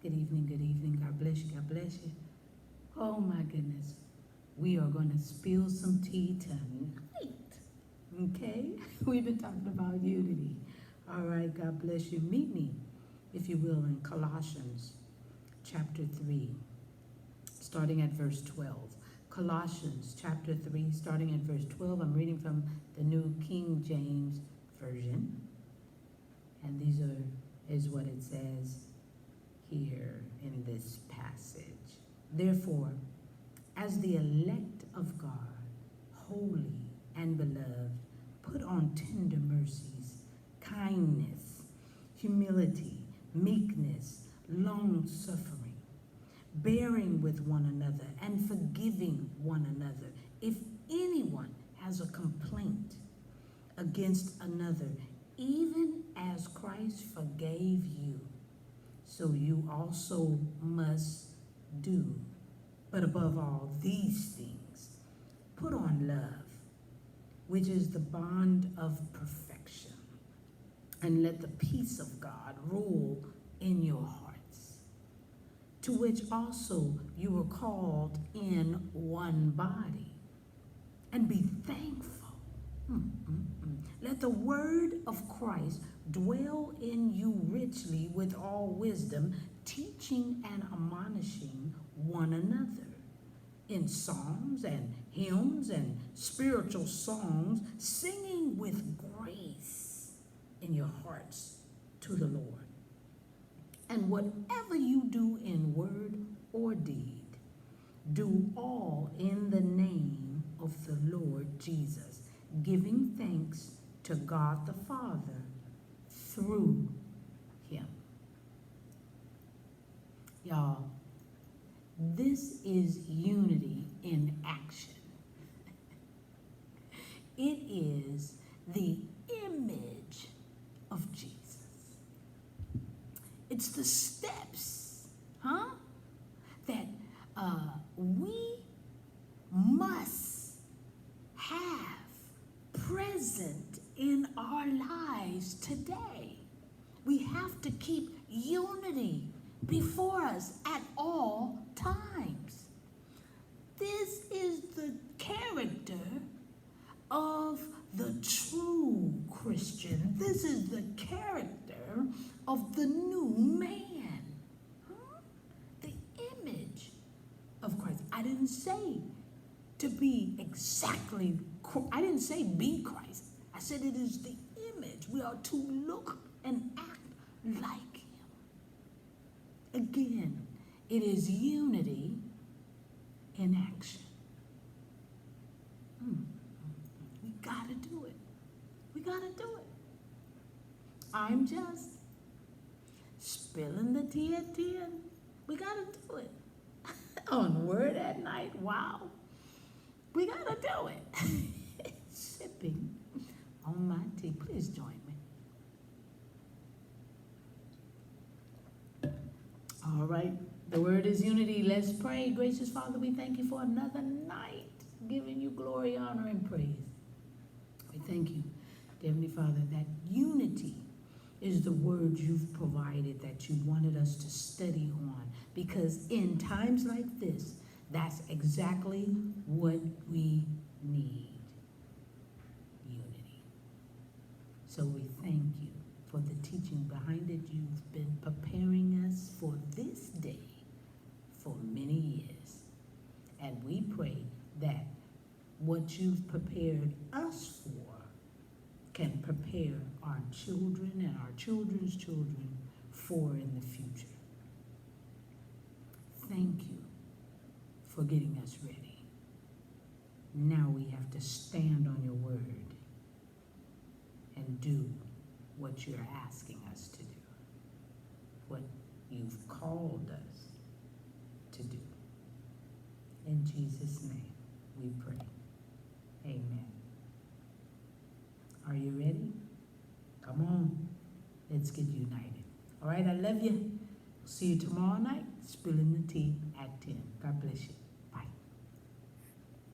Good evening, good evening. God bless you, God bless you. Oh my goodness. We are going to spill some tea tonight. Okay? We've been talking about unity. All right, God bless you. Meet me, if you will, in Colossians chapter 3, starting at verse 12. Colossians chapter 3, starting at verse 12. I'm reading from the New King James Version. And is what it says here in this passage. Therefore, as the elect of God, holy and beloved, put on tender mercies, kindness, humility, meekness, long-suffering, bearing with one another and forgiving one another. If anyone has a complaint against another, even as Christ forgave you, so you also must do. But above all these things, put on love, which is the bond of perfection. And let the peace of God rule in your hearts, to which also you were called in one body. And be thankful. Let the word of Christ dwell in you richly with all wisdom, teaching and admonishing one another in psalms and hymns and spiritual songs, singing with grace in your hearts to the Lord. And whatever you do in word or deed, do all in the name of the Lord Jesus, giving thanks to God the Father through him. Y'all, this is unity in action. It is the image of Jesus. It's the steps, that we must have present in our lives today. We have to keep unity before us at all times. This is the character of the true Christian. This is the character of the new man. The image of Christ. I didn't say to be exactly, I didn't say be Christ. I said it is the image. We are to look and act like him. Again, it is unity in action. We gotta do it. We gotta do it. I'm just spilling the tea at 10. We gotta do it. On Word at Night, wow. We gotta do it. Sipping on my tea. Please join me. All right. The word is unity. Let's pray. Gracious Father, we thank you for another night, giving you glory, honor, and praise. We thank you, Heavenly Father, that unity is the word you've provided, that you wanted us to study on. Because in times like this, that's exactly what we need. Unity. So we thank you for the teaching behind it. You've been preparing us for this day for many years. And we pray that what you've prepared us for can prepare our children and our children's children for in the future. Thank you for getting us ready. Now we have to stand on your word and do what you're asking us to do, what you've called us to do. In Jesus' name we pray. Amen. Are you ready? Come on. Let's get united. All right, I love you. See you tomorrow night, spilling the tea at 10. God bless you.